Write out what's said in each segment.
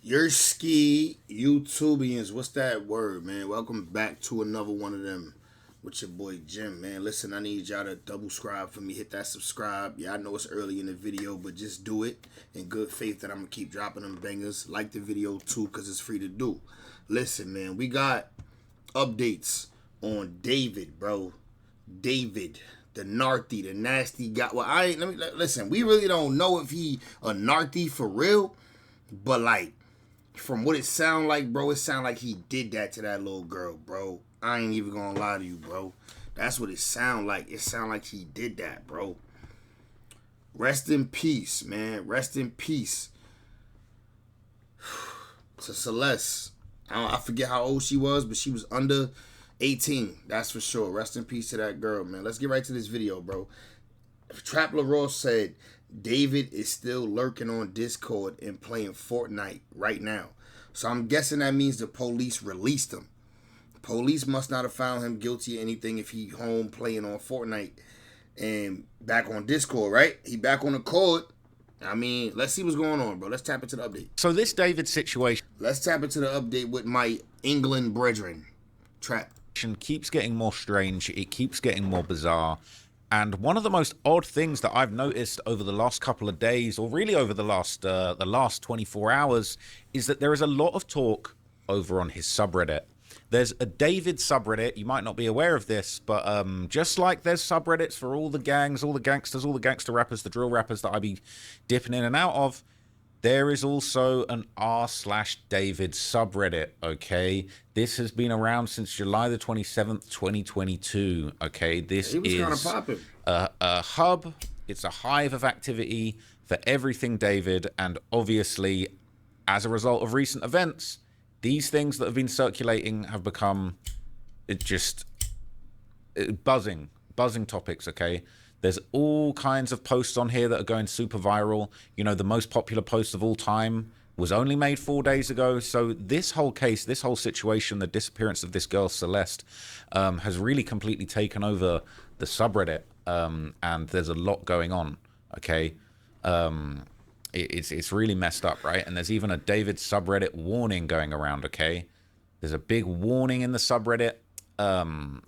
Your ski YouTubians, what's that word, man? Welcome back to another one of them with your boy Jim, man. Listen, I need y'all to double subscribe for me. Hit that subscribe. Yeah, I know it's early in the video, but just do it in good faith that I'm gonna keep dropping them bangers. Like the video too, because it's free to do. Listen, man, we got updates on David, bro. David, the narty, the nasty guy. Well, listen. We really don't know if he a narty for real, but like, from what it sound like, bro, it sound like he did that to that little girl, bro. I ain't even gonna lie to you, bro. That's what it sound like. It sound like he did that, bro. Rest in peace, man. Rest in peace to Celeste. I forget how old she was, but she was under 18. That's for sure. Rest in peace to that girl, man. Let's get right to this video, bro. Trap LaRoss said David is still lurking on Discord and playing Fortnite right now. So I'm guessing that means the police released him. Police must not have found him guilty of anything if he home playing on Fortnite and back on Discord, right? He back on the court. I mean, let's see what's going on, bro. Let's tap into the update. So this David situation... Let's tap into the update with my England brethren. Trap. Keeps getting more strange. It keeps getting more bizarre. And one of the most odd things that I've noticed over the last couple of days, or really over the last 24 hours, is that there is a lot of talk over on his subreddit. There's a David subreddit. You might not be aware of this, but just like there's subreddits for all the gangs, all the gangsters, all the gangster rappers, the drill rappers that I be dipping in and out of, there is also an r/David subreddit, okay? This has been around since July the 27th, 2022, okay? This is a hub. It's a hive of activity for everything David, and obviously, as a result of recent events, these things that have been circulating have become buzzing topics, okay? There's all kinds of posts on here that are going super viral. You know, the most popular post of all time was only made 4 days ago. So this whole case, this whole situation, the disappearance of this girl, Celeste, has really completely taken over the subreddit. And there's a lot going on, okay? It's really messed up, right? And there's even a David subreddit warning going around, okay? There's a big warning in the subreddit.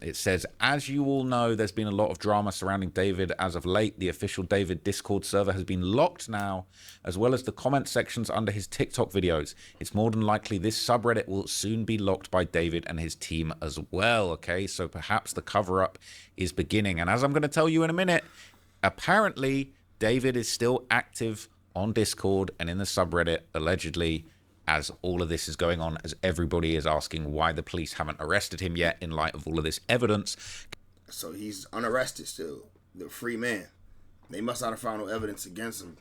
It says, as you all know, there's been a lot of drama surrounding David as of late. The official David Discord server has been locked now, as well as the comment sections under his TikTok videos. It's more than likely this subreddit will soon be locked by David and his team as well, okay? So perhaps the cover-up is beginning. And as I'm going to tell you in a minute, apparently David is still active on Discord and in the subreddit, allegedly, as all of this is going on, as everybody is asking why the police haven't arrested him yet in light of all of this evidence. So he's unarrested still. The free man. They must not have found no evidence against him.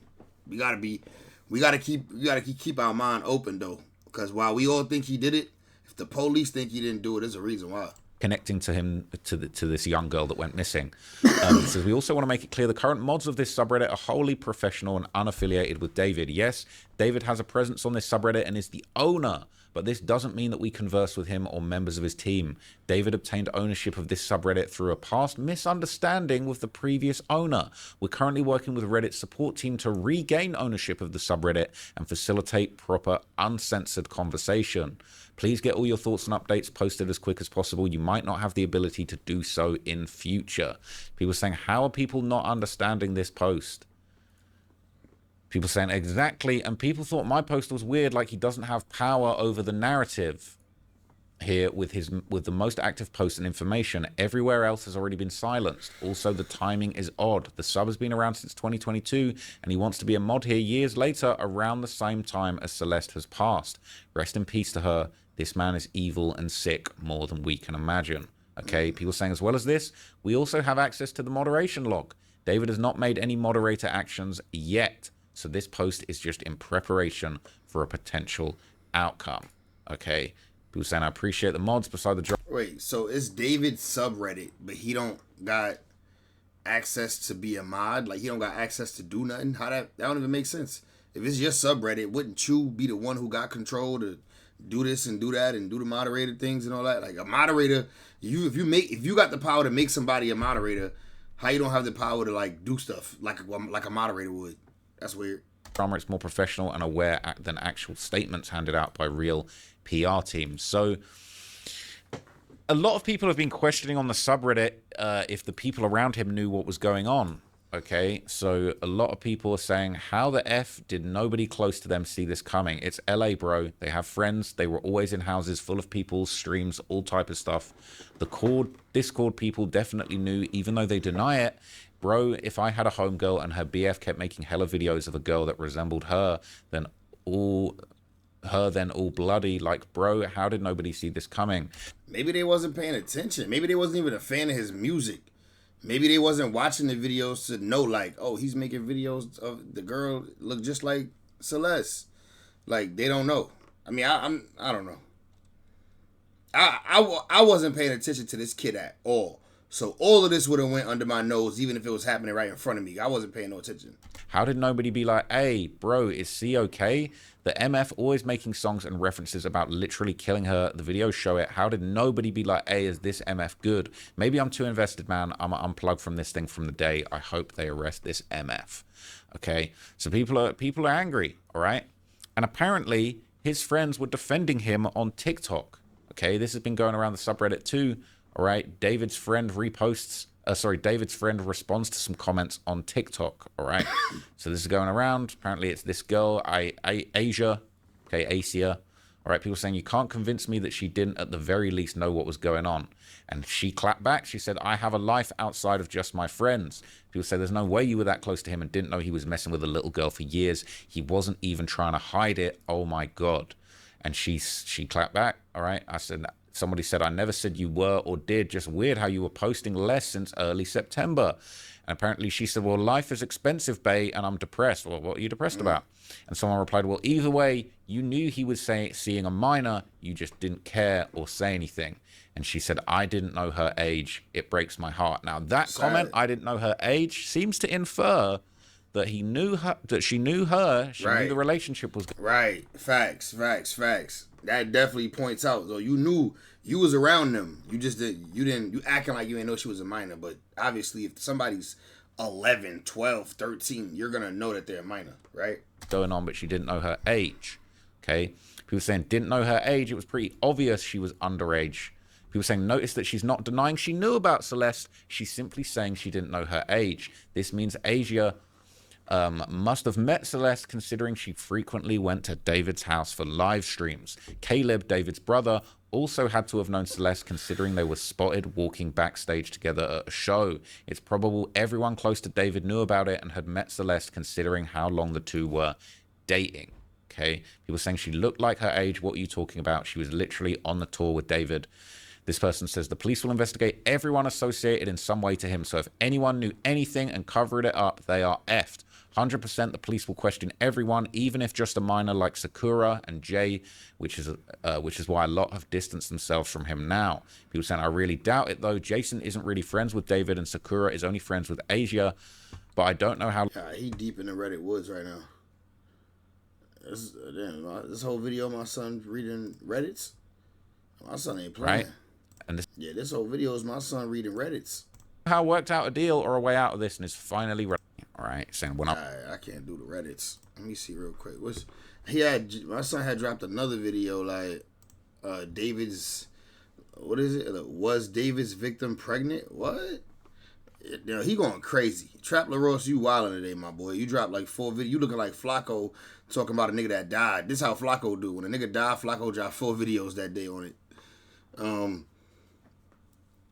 We gotta keep our mind open though. Because while we all think he did it, if the police think he didn't do it, there's a reason why. Connecting to him, to this young girl that went missing. It says, we also want to make it clear the current mods of this subreddit are wholly professional and unaffiliated with David. Yes, David has a presence on this subreddit and is the owner, but this doesn't mean that we converse with him or members of his team. David obtained ownership of this subreddit through a past misunderstanding with the previous owner. We're currently working with Reddit's support team to regain ownership of the subreddit and facilitate proper, uncensored conversation. Please get all your thoughts and updates posted as quick as possible. You might not have the ability to do so in future. People saying, how are people not understanding this post? People saying, exactly. And people thought my post was weird, like he doesn't have power over the narrative here with the most active posts and information. Everywhere else has already been silenced. Also, the timing is odd. The sub has been around since 2022, and he wants to be a mod here years later, around the same time as Celeste has passed. Rest in peace to her. This man is evil and sick more than we can imagine. Okay, people saying, as well as this, we also have access to the moderation log. David has not made any moderator actions yet, so this post is just in preparation for a potential outcome. Okay, people saying, I appreciate the mods beside the drop. Wait, so it's David's subreddit, but he don't got access to be a mod? Like, he don't got access to do nothing? How that don't even make sense. If it's your subreddit, wouldn't you be the one who got control to do this and do that and do the moderator things and all that? Like, a moderator, if you got the power to make somebody a moderator, how you don't have the power to like do stuff like a moderator would? That's weird. drama. It's more professional and aware than actual statements handed out by real PR teams. So a lot of people have been questioning on the subreddit if the people around him knew what was going on. Okay, so a lot of people are saying, how the F did nobody close to them see this coming? It's LA, bro. They have friends. They were always in houses full of people, streams, all type of stuff. The Discord people definitely knew, even though they deny it. Bro, if I had a homegirl and her BF kept making hella videos of a girl that resembled her, then all bloody, like, bro, how did nobody see this coming? Maybe they wasn't paying attention. Maybe they wasn't even a fan of his music. Maybe they wasn't watching the videos to know, like, oh, he's making videos of the girl look just like Celeste. Like, they don't know. I mean, I don't know. I wasn't paying attention to this kid at all. So all of this would have went under my nose, even if it was happening right in front of me. I wasn't paying no attention. How did nobody be like, hey, bro, is C okay? The MF always making songs and references about literally killing her. The videos show it. How did nobody be like, hey, is this MF good? Maybe I'm too invested, man. I'm going to unplug from this thing from the day. I hope they arrest this MF. Okay? So people are angry, all right? And apparently his friends were defending him on TikTok. Okay? This has been going around the subreddit too, all right? David's friend responds to some comments on TikTok, all right? So this is going around. Apparently it's this girl, Asia, okay, Asia, all right? People saying, you can't convince me that she didn't at the very least know what was going on. And she clapped back. She said, I have a life outside of just my friends. People say, there's no way you were that close to him and didn't know he was messing with a little girl for years. He wasn't even trying to hide it. Oh my God. And she clapped back, all right? Somebody said, I never said you were or did. Just weird how you were posting less since early September. And apparently she said, well, life is expensive, bae, and I'm depressed. Well, what are you depressed about? And someone replied, well, either way, you knew he was seeing a minor. You just didn't care or say anything. And she said, I didn't know her age. It breaks my heart. Now, that comment, I didn't know her age, seems to infer that he knew her, that she knew her. She knew the relationship was good. Right. Facts. That definitely points out. So you knew you was around them. You just you acting like you didn't know she was a minor. But obviously if somebody's 11, 12, 13, you're going to know that they're a minor, right? Going on, but she didn't know her age. Okay. People saying didn't know her age. It was pretty obvious she was underage. People saying notice that she's not denying she knew about Celeste. She's simply saying she didn't know her age. This means Asia must have met Celeste, considering she frequently went to David's house for live streams. Caleb, David's brother, also had to have known Celeste, considering they were spotted walking backstage together at a show. It's probable everyone close to David knew about it and had met Celeste, considering how long the two were dating. Okay, people saying she looked like her age. What are you talking about? She was literally on the tour with David. This person says the police will investigate everyone associated in some way to him. So if anyone knew anything and covered it up, they are effed. 100% the police will question everyone, even if just a minor like Sakura and Jay, which is why a lot have distanced themselves from him now. People saying, I really doubt it though. Jason isn't really friends with David and Sakura is only friends with Asia, but I don't know how. Yeah, he deep in the Reddit woods right now. This whole video, my son reading Reddits. My son ain't playing. Right. And this whole video is my son reading Reddits. How worked out a deal or a way out of this and is finally ready. All right, saying when I can't do the Reddits. Let me see real quick. My son had dropped another video like David's, what is it? Was David's victim pregnant? What? He going crazy. Trap LaRosse, you wilding today, my boy. You dropped like 4 videos. You looking like Flacco talking about a nigga that died. This how Flacco do. When a nigga died, Flacco dropped 4 videos that day on it.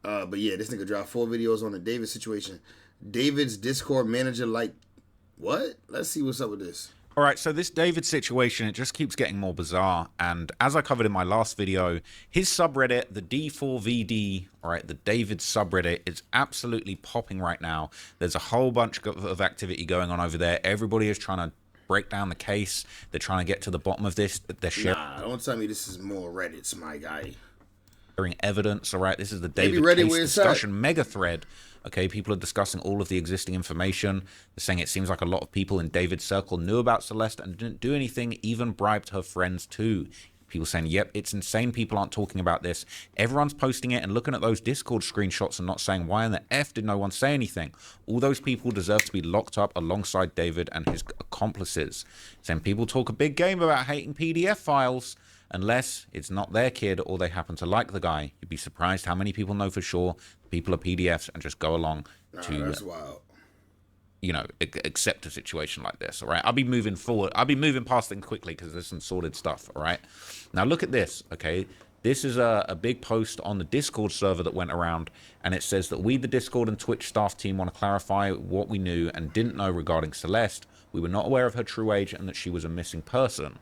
But yeah, this nigga dropped 4 videos on the David situation. David's Discord manager, like, what? Let's see what's up with this. All right, so this David situation, it just keeps getting more bizarre. And as I covered in my last video, his subreddit, the D4vd, all right, the David subreddit, is absolutely popping right now. There's a whole bunch of activity going on over there. Everybody is trying to break down the case. They're trying to get to the bottom of this. They're sharing. Nah, don't tell me this is more Reddits, my guy. Evidence, all right? This is the David case discussion mega thread. Okay, people are discussing all of the existing information. They're saying it seems like a lot of people in David's circle knew about Celeste and didn't do anything, even bribed her friends too. People saying, yep, it's insane people aren't talking about this. Everyone's posting it and looking at those Discord screenshots and not saying, why in the F did no one say anything? All those people deserve to be locked up alongside David and his accomplices. Saying people talk a big game about hating PDF files unless it's not their kid or they happen to like the guy. You'd be surprised how many people know for sure people are PDFs and just go along to... That's wild. You know, accept a situation like this, all right? I'll be moving forward. I'll be moving past things quickly because there's some sordid stuff, all right? Now, look at this, okay? This is a big post on the Discord server that went around, and it says that we, the Discord and Twitch staff team, want to clarify what we knew and didn't know regarding Celeste. We were not aware of her true age and that she was a missing person.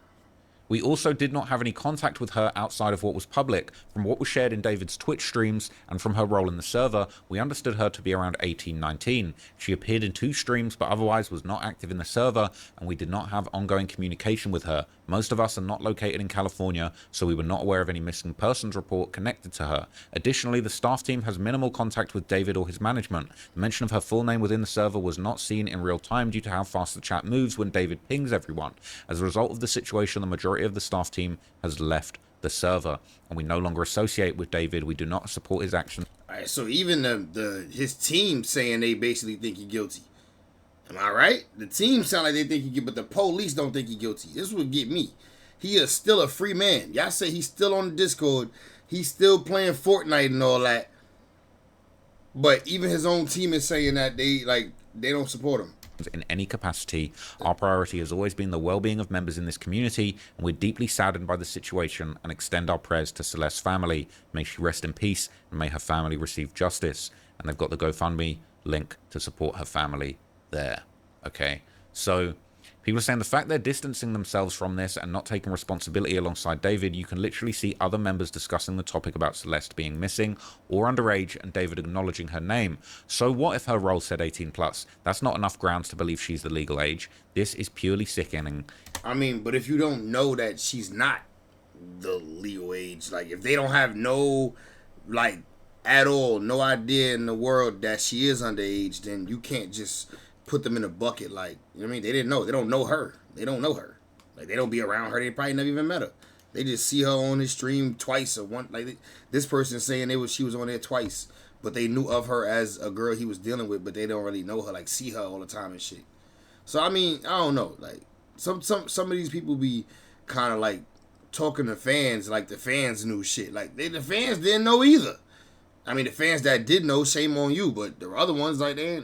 We also did not have any contact with her outside of what was public. From what was shared in David's Twitch streams and from her role in the server, we understood her to be around 18, 19. She appeared in 2 streams but otherwise was not active in the server, and we did not have ongoing communication with her. Most of us are not located in California, so we were not aware of any missing persons report connected to her. Additionally, the staff team has minimal contact with David or his management. The mention of her full name within the server was not seen in real time due to how fast the chat moves when David pings everyone. As a result of the situation, the majority of the staff team has left the server, and we no longer associate with David. We do not support his actions. All right, so even his team saying they basically think he's guilty. Am I right? The team sound like they think he guilty, but the police don't think he's guilty. This would get me. He is still a free man. Y'all say he's still on the Discord. He's still playing Fortnite and all that. But even his own team is saying that they don't support him. In any capacity, our priority has always been the well-being of members in this community, and we're deeply saddened by the situation and extend our prayers to Celeste's family. May she rest in peace and may her family receive justice. And they've got the GoFundMe link to support her family there. Okay, so people are saying the fact they're distancing themselves from this and not taking responsibility alongside David, you can literally see other members discussing the topic about Celeste being missing or underage and David acknowledging her name. So what if her role said 18 plus? That's not enough grounds to believe she's the legal age. This is purely sickening. I mean, but if you don't know that she's not the legal age, like if they don't have no, like at all, no idea in the world that she is underage, then you can't just put them in a bucket, like, you know what I mean? They didn't know. They don't know her. They don't know her. Like, they don't be around her. They probably never even met her. They just see her on his stream twice or one. Like, this person saying she was on there twice, but they knew of her as a girl he was dealing with, but they don't really know her, like, see her all the time and shit. So, I mean, I don't know. Like, some of these people be kind of, like, talking to fans like the fans knew shit. Like, the fans didn't know either. I mean, the fans that did know, shame on you, but the other ones, like, they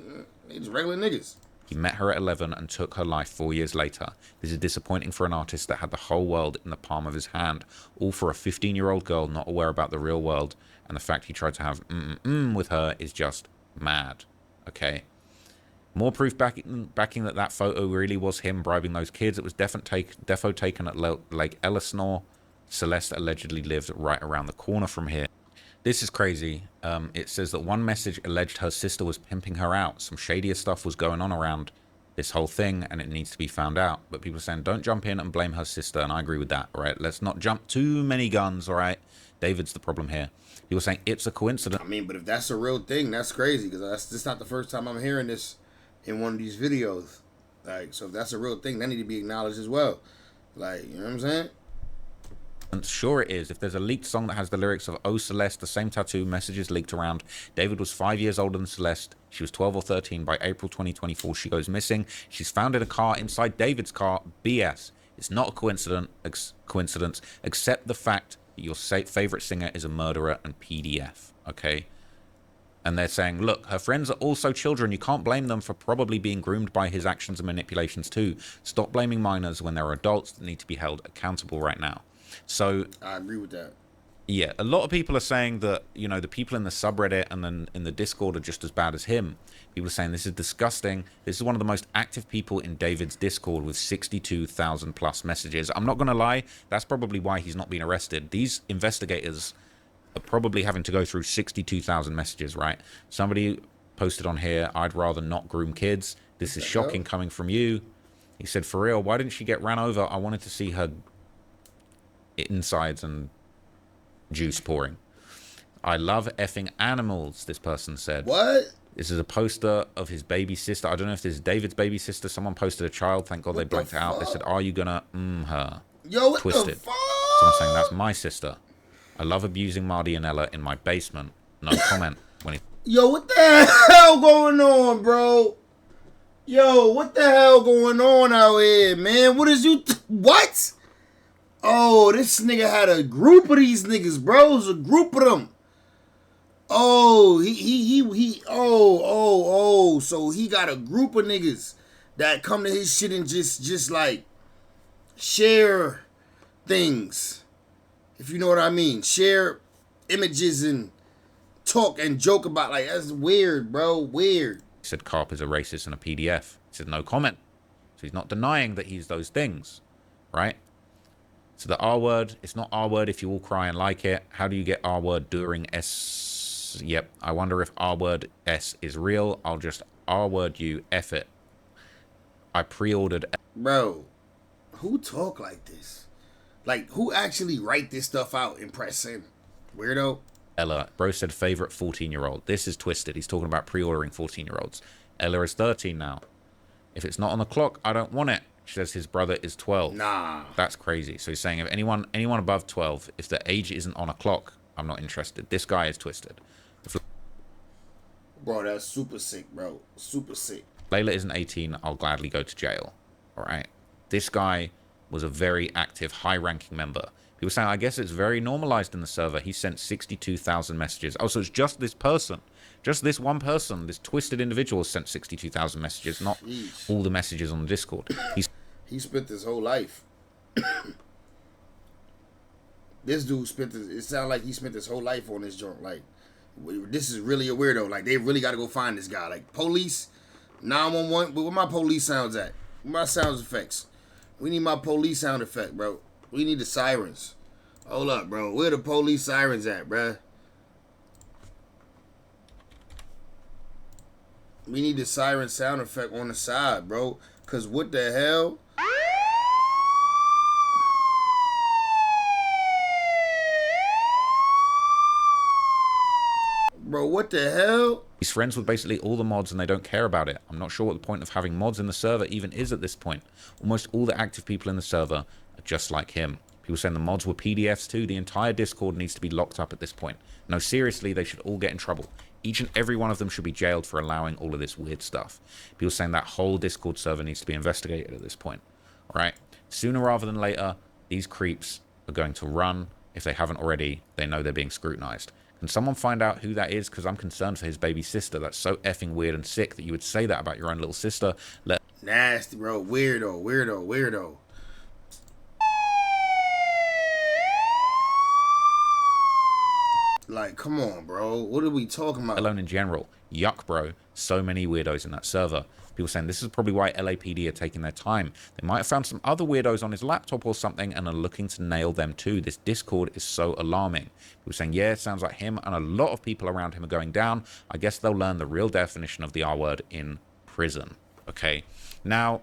just regular niggas. He met her at 11 and took her life 4 years later. This is disappointing for an artist that had the whole world in the palm of his hand, all for a 15-year-old girl not aware about the real world, and the fact he tried to have with her is just mad. Okay? More proof backing that photo really was him bribing those kids. It was defo taken at Lake Elsinore. Celeste allegedly lived right around the corner from here. This is crazy. It says that one message alleged her sister was pimping her out. Some shadier stuff was going on around this whole thing, and it needs to be found out. But people are saying, don't jump in and blame her sister, and I agree with that, all right? Let's not jump too many guns, all right? David's the problem here. People are saying it's a coincidence. I mean, but if that's a real thing, that's crazy, because that's not the first time I'm hearing this in one of these videos. Like, so if that's a real thing, that need to be acknowledged as well. Like, you know what I'm saying? Sure it is. If there's a leaked song that has the lyrics of "Oh Celeste," the same tattoo, messages leaked around. David was 5 years older than Celeste. She was 12 or 13 by April 2024. She goes missing. She's found in a car inside David's car. BS. It's not a coincidence, except the fact that your favorite singer is a murderer and PDF. Okay? And they're saying, look, her friends are also children. You can't blame them for probably being groomed by his actions and manipulations too. Stop blaming minors when they're adults that need to be held accountable right now. So I agree with that. Yeah, a lot of people are saying that, you know, the people in the subreddit and then in the Discord are just as bad as him. People are saying this is disgusting. This is one of the most active people in David's Discord with 62,000 plus messages. I'm not going to lie, that's probably why he's not been arrested. These investigators are probably having to go through 62,000 messages, right? Somebody posted on here, I'd rather not groom kids. This is shocking coming from you. He said, for real, why didn't she get ran over? I wanted to see her insides and juice pouring. I love effing animals, this person said. What? This is a poster of his baby sister. I don't know if this is David's baby sister. Someone posted a child. Thank God they blanked it out. They said, are you gonna her? Yo, what Twisted. the fuck? Someone saying, that's my sister. I love abusing Marty and Ella in my basement. No comment. When he... Yo, what the hell going on, bro? Yo, what the hell going on out here, man? What is you... What? Oh, this nigga had a group of these niggas, bro. It was a group of them. Oh, so he got a group of niggas that come to his shit and just like share things. If you know what I mean. Share images and talk and joke about, like, that's weird, bro. Weird. He said Carp is a racist and a PDF. He said no comment. So he's not denying that he's those things, right? So the R word, it's not R word if you all cry and like it. How do you get R word during S? Yep, I wonder if R word S is real. I'll just R word you, F it. I pre-ordered. Bro, who talk like this? Like, who actually write this stuff out and press send? Weirdo. Ella, bro said favorite 14-year-old. This is twisted. He's talking about pre-ordering 14-year-olds. Ella is 13 now. If it's not on the clock, I don't want it. She says his brother is 12. Nah. That's crazy. So he's saying if anyone above 12, if the age isn't on a clock, I'm not interested. This guy is twisted. Bro, that's super sick, bro. Super sick. Layla isn't 18, I'll gladly go to jail. All right. This guy was a very active, high-ranking member. People saying, I guess it's very normalized in the server. He sent 62,000 messages. Oh, so it's just this person. Just this one person, this twisted individual sent 62,000 messages, not all the messages on the Discord. He spent his whole life. This dude spent it sounded like he spent his whole life on this joint. Like, this is really a weirdo. Like, they really got to go find this guy. Like, police, 911, but where my police sounds at? Where my sound effects? We need my police sound effect, bro. We need the sirens. Hold up, bro. Where the police sirens at, bro? We need the siren sound effect on the side, bro. Because what the hell? Bro, what the hell? He's friends with basically all the mods and they don't care about it. I'm not sure what the point of having mods in the server even is at this point. Almost all the active people in the server are just like him. People saying the mods were PDFs too. The entire Discord needs to be locked up at this point. No, seriously, they should all get in trouble. Each and every one of them should be jailed for allowing all of this weird stuff. People saying that whole Discord server needs to be investigated at this point. All right? Sooner rather than later, these creeps are going to run. If they haven't already, they know they're being scrutinized. Can someone find out who that is? Because I'm concerned for his baby sister. That's so effing weird and sick that you would say that about your own little sister. Nasty, bro. Weirdo. Like, come on, bro. What are we talking about? Alone in general. Yuck, bro. So many weirdos in that server. People saying this is probably why LAPD are taking their time. They might have found some other weirdos on his laptop or something and are looking to nail them too. This Discord is so alarming. People saying, yeah, it sounds like him and a lot of people around him are going down. I guess they'll learn the real definition of the R word in prison. Okay. Now,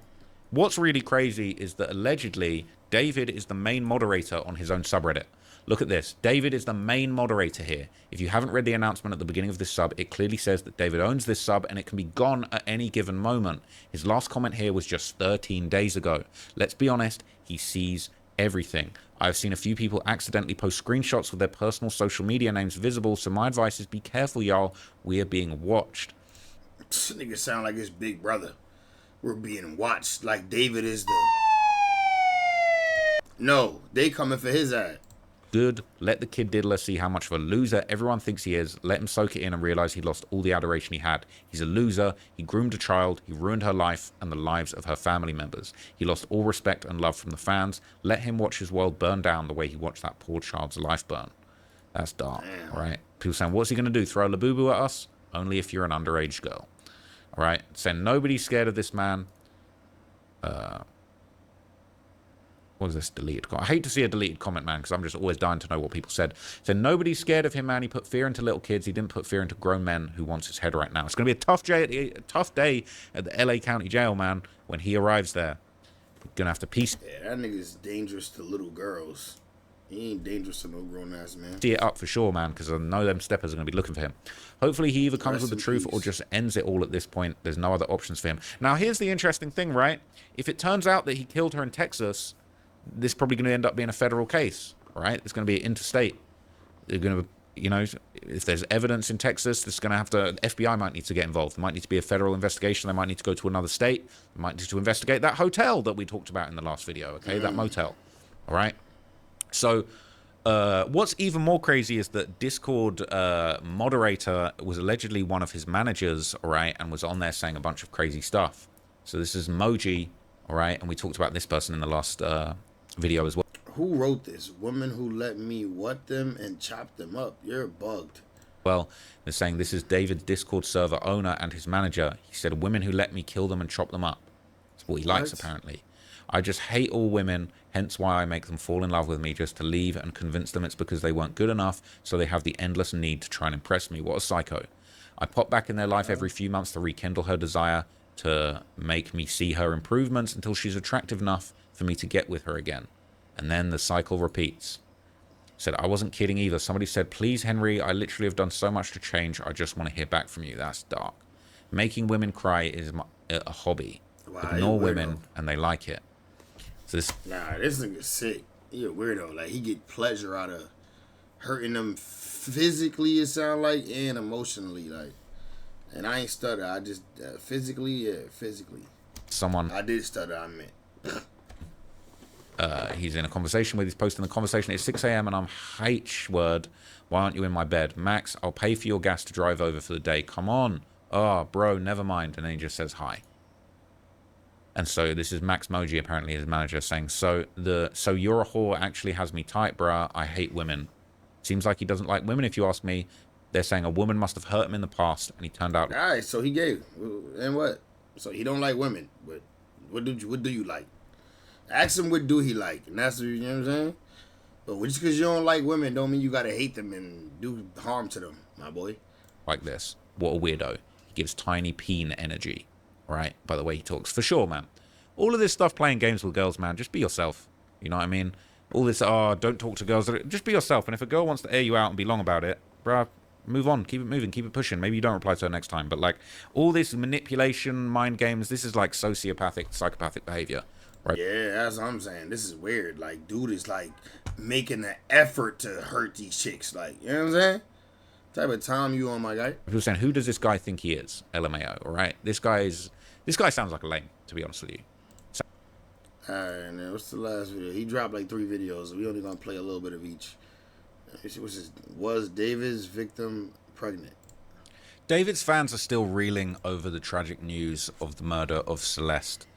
what's really crazy is that allegedly David is the main moderator on his own subreddit. Look at this. David is the main moderator here. If you haven't read the announcement at the beginning of this sub, it clearly says that David owns this sub and it can be gone at any given moment. His last comment here was just 13 days ago. Let's be honest, he sees everything. I've seen a few people accidentally post screenshots with their personal social media names visible, so my advice is be careful, y'all. We are being watched. This nigga sound like his big brother. We're being watched like David is the... No, they coming for his ass. Good. Let the kid diddler see how much of a loser everyone thinks he is. Let him soak it in and realize he lost all the adoration he had. He's a loser. He groomed a child. He ruined her life and the lives of her family members. He lost all respect and love from the fans. Let him watch his world burn down the way he watched that poor child's life burn. That's dark, all right? People saying, what's he going to do? Throw a labubu at us? Only if you're an underage girl. All right? Saying nobody's scared of this man. What was this deleted comment? I hate to see a deleted comment, man, because I'm just always dying to know what people said. So nobody's scared of him, man. He put fear into little kids. He didn't put fear into grown men who wants his head right now. It's going to be a tough day at the LA County Jail, man, when he arrives there. We're going to have to piece... Yeah, that nigga's dangerous to little girls. He ain't dangerous to no grown-ass, man. See it up for sure, man, because I know them steppers are going to be looking for him. Hopefully he either comes with the truth or just ends it all at this point. There's no other options for him. Now, here's the interesting thing, right? If it turns out that he killed her in Texas... this is probably going to end up being a federal case, All right, it's going to be interstate. They're going to, you know, if there's evidence in Texas, it's going to have to, the FBI might need to get involved. There might need to be a federal investigation. They might need to go to another state. They might need to investigate that hotel that we talked about in the last video, okay? That motel, all right? So what's even more crazy is that Discord moderator was allegedly one of his managers, all right, and was on there saying a bunch of crazy stuff. So this is Moji, all right, and we talked about this person in the last video as well. Who wrote this? Women who let me what them and chop them up. You're bugged. Well, they're saying this is David's Discord server owner and his manager. He said, women who let me kill them and chop them up. That's what he likes, apparently. I just hate all women, hence why I make them fall in love with me, just to leave and convince them it's because they weren't good enough, so they have the endless need to try and impress me. What a psycho. I pop back in their life every few months to rekindle her desire, to make me see her improvements until she's attractive enough for me to get with her again. And then the cycle repeats. Said, I wasn't kidding either. Somebody said, please, Henry, I literally have done so much to change. I just want to hear back from you. That's dark. Making women cry is a hobby. Wow, Ignore women, and they like it. So this... Nah, this nigga's sick. He a weirdo. Like, he get pleasure out of hurting them physically, it sound like, and emotionally. Like, and I ain't stutter. I just, physically. Someone... I did stutter, I meant. He's in a conversation with, he's posting the conversation. It's 6 a.m. and I'm H-word. Why aren't you in my bed? Max, I'll pay for your gas to drive over for the day. Come on. Oh, bro, never mind. And then he just says hi. And so this is Max Moji, apparently his manager, saying, so you're a whore actually has me tight, bruh. I hate women. Seems like he doesn't like women, if you ask me. They're saying a woman must have hurt him in the past, and he turned out... All right, so he gave. And what? So he don't like women. But what do you like? Ask him what do he like, and that's what, you know what I'm saying. But just because you don't like women, don't mean you gotta hate them and do harm to them, my boy. Like this. What a weirdo. He gives tiny peen energy, right? By the way he talks, for sure, man. All of this stuff playing games with girls, man. Just be yourself. You know what I mean? All this, don't talk to girls. Just be yourself. And if a girl wants to air you out and be long about it, bruh, move on. Keep it moving. Keep it pushing. Maybe you don't reply to her next time. But like all this manipulation, mind games, this is like sociopathic, psychopathic behavior. Right. Yeah, that's what I'm saying. This is weird. Like, dude is like making an effort to hurt these chicks. Like, you know what I'm saying? Type of time you on, my guy. People saying, who does this guy think he is? LMAO. All right. This guy sounds like a lame, to be honest with you. So, all right, and then what's the last video? He dropped like 3 videos. So we only gonna play a little bit of each. Was David's victim pregnant? David's fans are still reeling over the tragic news of the murder of Celeste.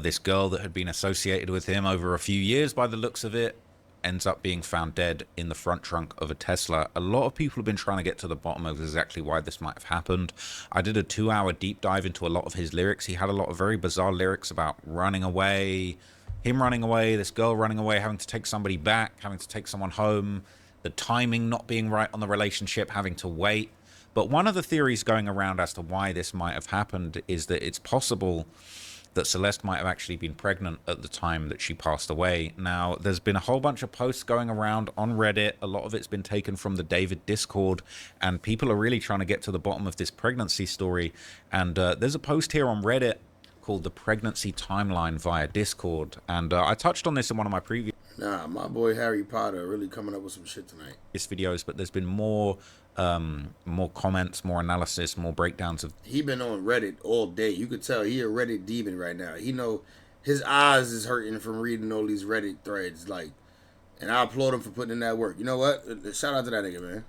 This girl that had been associated with him over a few years by the looks of it ends up being found dead in the front trunk of a Tesla. A lot of people have been trying to get to the bottom of exactly why this might have happened. I did a 2-hour deep dive into a lot of his lyrics. He had a lot of very bizarre lyrics about running away, him running away, this girl running away, having to take somebody back, having to take someone home, the timing not being right on the relationship, having to wait. But one of the theories going around as to why this might have happened is that it's possible that Celeste might have actually been pregnant at the time that she passed away. Now, there's been a whole bunch of posts going around on Reddit. A lot of it's been taken from the David Discord, and people are really trying to get to the bottom of this pregnancy story. And there's a post here on Reddit called The Pregnancy Timeline via Discord. And I touched on this in one of my previous... Nah, my boy Harry Potter really coming up with some shit tonight. ...videos, but there's been more comments, more analysis, more breakdowns of... He been on Reddit all day. You could tell he a Reddit demon right now. He know his eyes is hurting from reading all these Reddit threads. Like, and I applaud him for putting in that work. You know what? Shout out to that nigga, man.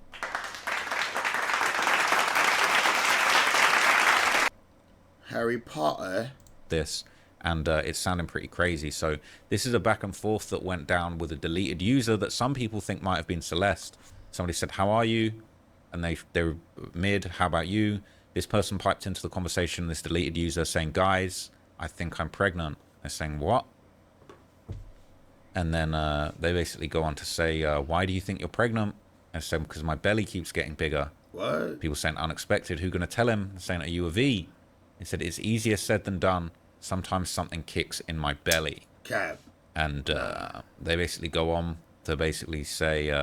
Harry Potter. This, and it's sounding pretty crazy. So this is a back and forth that went down with a deleted user that some people think might have been Celeste. Somebody said, how are you? And they were mid, how about you? This person piped into the conversation, this deleted user, saying, guys, I think I'm pregnant. They're saying, what? And then they basically go on to say, why do you think you're pregnant? I said, because my belly keeps getting bigger. What? People saying, unexpected, who gonna tell him? They're saying, are you a V? He said, it's easier said than done. Sometimes something kicks in my belly. Cap. And they basically go on to basically say...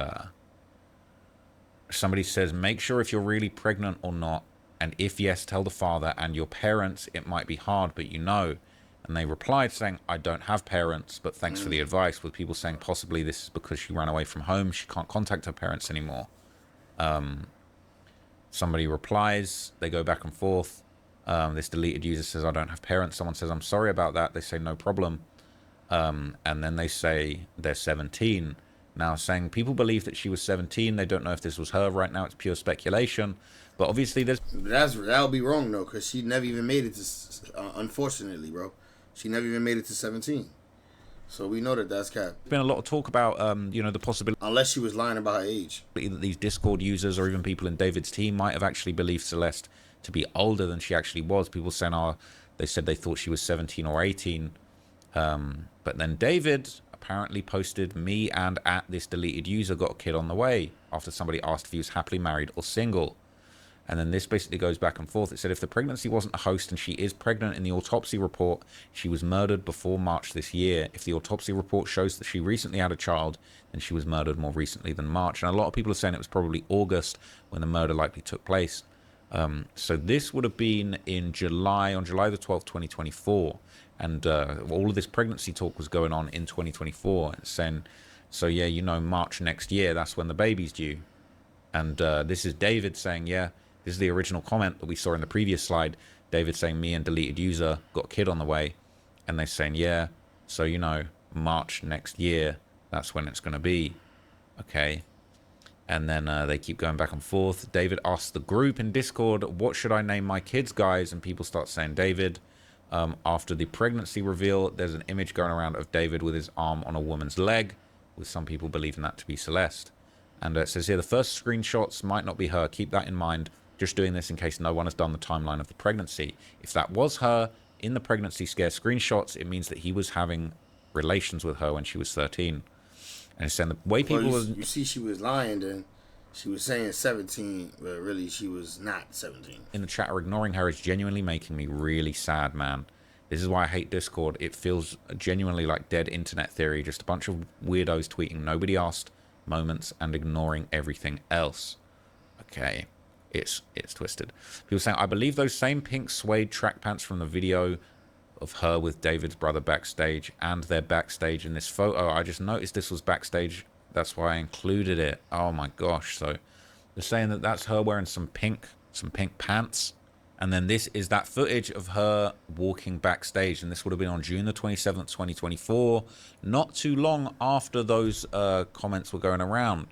Somebody says, make sure if you're really pregnant or not, and if yes, tell the father and your parents. It might be hard, but you know. And And they replied saying, I don't have parents, but thanks for the advice, with people saying possibly this is because she ran away from home. She can't contact her parents anymore. Somebody replies, they go back and forth. This deleted user says, I don't have parents. Someone says, I'm sorry about that. They say, no problem. And then they say they're 17. Now, saying people believe that she was 17. They don't know if this was her. Right now, it's pure speculation. But obviously, that'll be wrong, though, because she never even made it to, unfortunately, bro. She never even made it to 17. So we know that that's cap. There's been a lot of talk about, the possibility. Unless she was lying about her age. That these Discord users or even people in David's team might have actually believed Celeste to be older than she actually was. People saying, they said they thought she was 17 or 18. But then David apparently posted, me and at this deleted user got a kid on the way, after somebody asked if he was happily married or single. And then this basically goes back and forth. It said if the pregnancy wasn't a host and she is pregnant in the autopsy report, she was murdered before March this year. If the autopsy report shows that she recently had a child, then she was murdered more recently than March. And a lot of people are saying it was probably August when the murder likely took place. So this would have been in July, on July the 12th, 2024. And all of this pregnancy talk was going on in 2024. It's saying, so yeah, March next year, that's when the baby's due. And this is David saying, yeah, this is the original comment that we saw in the previous slide. David saying, me and deleted user got a kid on the way. And they're saying, yeah, so, March next year, that's when it's going to be. Okay. And then they keep going back and forth. David asks the group in Discord, what should I name my kids, guys? And people start saying David. After the pregnancy reveal, there's an image going around of David with his arm on a woman's leg, with some people believing that to be Celeste. And it says here, the first screenshots might not be her. Keep that in mind. Just doing this in case no one has done the timeline of the pregnancy. If that was her in the pregnancy scare screenshots, it means that he was having relations with her when she was 13. And it's saying the way people... Well, you see she was lying then. She was saying 17, but really she was not 17. In the chat, are ignoring her is genuinely making me really sad, man. This is why I hate Discord. It feels genuinely like dead internet theory. Just a bunch of weirdos tweeting nobody asked moments and ignoring everything else. Okay. It's twisted. People saying, I believe those same pink suede track pants from the video of her with David's brother backstage, and they're backstage in this photo. I just noticed this was backstage. That's why I included it. Oh my gosh. So they're saying that that's her wearing some pink pants. And then this is that footage of her walking backstage. And this would have been on June the 27th, 2024. Not too long after those comments were going around.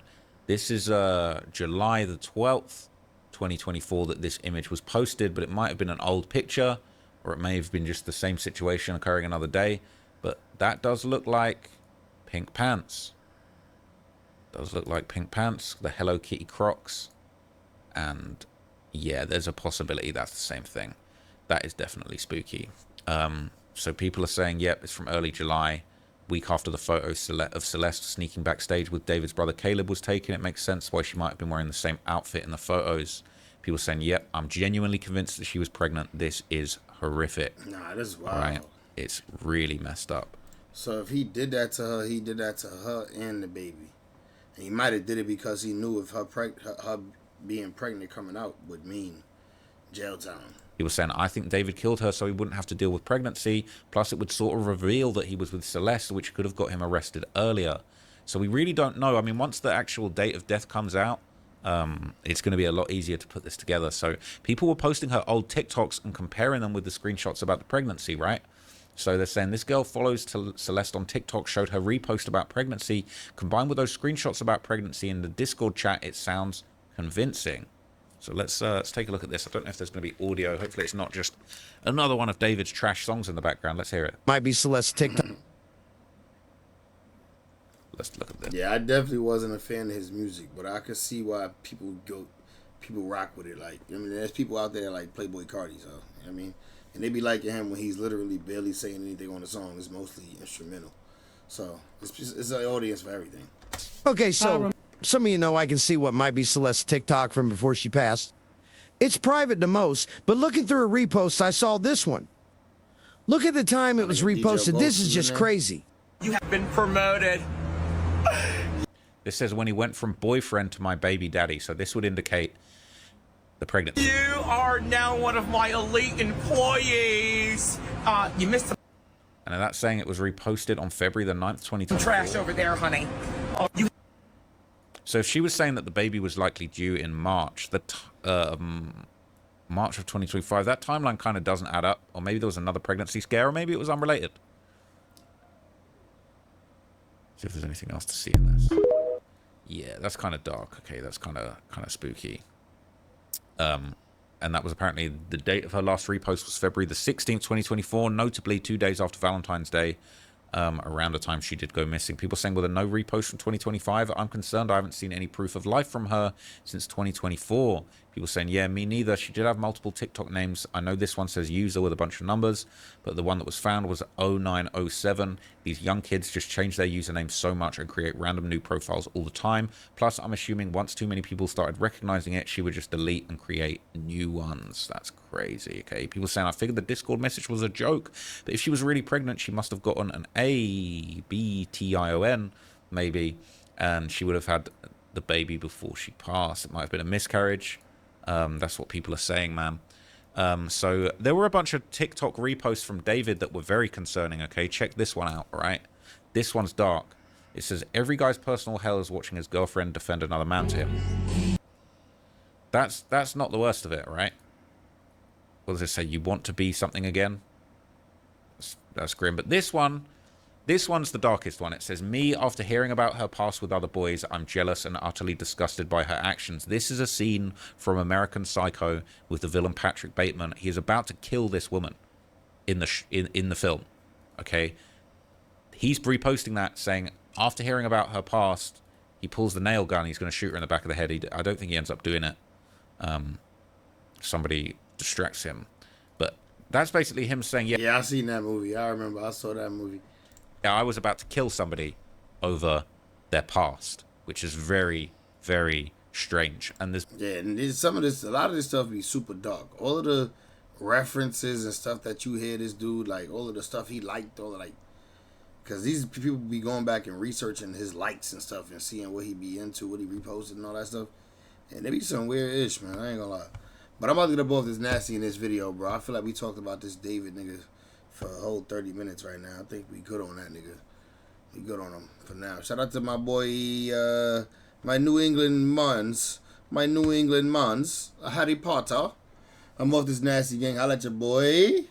This is July the 12th, 2024 that this image was posted. But it might have been an old picture. Or it may have been just the same situation occurring another day. But that does look like pink pants. Does look like pink pants. The Hello Kitty Crocs. And yeah, there's a possibility that's the same thing. That is definitely spooky. So people are saying, yep, it's from early July. Week after the photo of Celeste sneaking backstage with David's brother Caleb was taken. It makes sense why she might have been wearing the same outfit in the photos. People saying, yep, I'm genuinely convinced that she was pregnant. This is horrific. Nah, this is wild. Right? It's really messed up. So if he did that to her, he did that to her and the baby. And he might have did it because he knew if her being pregnant coming out would mean jail time. He was saying, I think David killed her so he wouldn't have to deal with pregnancy. Plus, it would sort of reveal that he was with Celeste, which could have got him arrested earlier. So we really don't know. I mean, once the actual date of death comes out, it's going to be a lot easier to put this together. So people were posting her old TikToks and comparing them with the screenshots about the pregnancy, right? So they're saying this girl follows Celeste on TikTok, showed her repost about pregnancy. Combined with those screenshots about pregnancy in the Discord chat, it sounds convincing. So let's take a look at this. I don't know if there's going to be audio. Hopefully it's not just another one of David's trash songs in the background. Let's hear it. Might be Celeste TikTok. Let's look at this. Yeah, I definitely wasn't a fan of his music, but I could see why people rock with it. Like, I mean, there's people out there like Playboy Cardi, so, you know what I mean? And they be liking him when he's literally barely saying anything on the song. It's mostly instrumental. So it's an audience for everything. Okay, so some of you know I can see what might be Celeste TikTok from before she passed. It's private to most, but looking through her reposts, I saw this one. Look at the time it was reposted. This is just crazy. You have been promoted. This says when he went from boyfriend to my baby daddy. So this would indicate the pregnancy. You are now one of my elite employees. You missed the... And that's saying it was reposted on February the 9th, 2024. Trash over there, honey. Oh, you. So if she was saying that the baby was likely due in March, March of 2025, that timeline kind of doesn't add up. Or maybe there was another pregnancy scare, or maybe it was unrelated. See if there's anything else to see in this. Yeah, that's kind of dark. Okay, that's kind of spooky. And that was apparently the date of her last repost was February the 16th, 2024, notably 2 days after Valentine's Day, around the time she did go missing. People saying, well, no repost from 2025. I'm concerned I haven't seen any proof of life from her since 2024. People saying, yeah, me neither. She did have multiple TikTok names. I know this one says user with a bunch of numbers, but the one that was found was 0907. These young kids just change their username so much and create random new profiles all the time. Plus, I'm assuming once too many people started recognizing it, she would just delete and create new ones. That's crazy. Okay, people saying, I figured the Discord message was a joke, but if she was really pregnant, she must have gotten an ABTION maybe, and she would have had the baby before she passed. It might have been a miscarriage. That's what people are saying, man. So there were a bunch of TikTok reposts from David that were very concerning. Okay, check this one out. All right, this one's dark. It says every guy's personal hell is watching his girlfriend defend another man to him. That's not the worst of it, right? What does it say? You want to be something again? That's grim. But this one's the darkest one. It says, me, after hearing about her past with other boys, I'm jealous and utterly disgusted by her actions. This is a scene from American Psycho with the villain Patrick Bateman. He is about to kill this woman in the film. Okay, he's reposting that saying, after hearing about her past, he pulls the nail gun. He's going to shoot her in the back of the head. I don't think he ends up doing it. Somebody distracts him. But that's basically him saying, yeah, I seen that movie. I remember. I saw that movie. Yeah, I was about to kill somebody over their past, which is very, very strange. And there's and a lot of this stuff be super dark. All of the references and stuff that you hear this dude, like all of the stuff he liked, all of because these people be going back and researching his likes and stuff and seeing what he be into, what he reposted and all that stuff. And there be some weird ish, man. I ain't gonna lie. But I'm about to get up off this nasty in this video, bro. I feel like we talked about this David nigga for a whole 30 minutes right now. I think we good on that nigga. We good on him for now. Shout out to my boy, my New England Mons, Harry Potter. I'm off this nasty gang. Holla at your boy.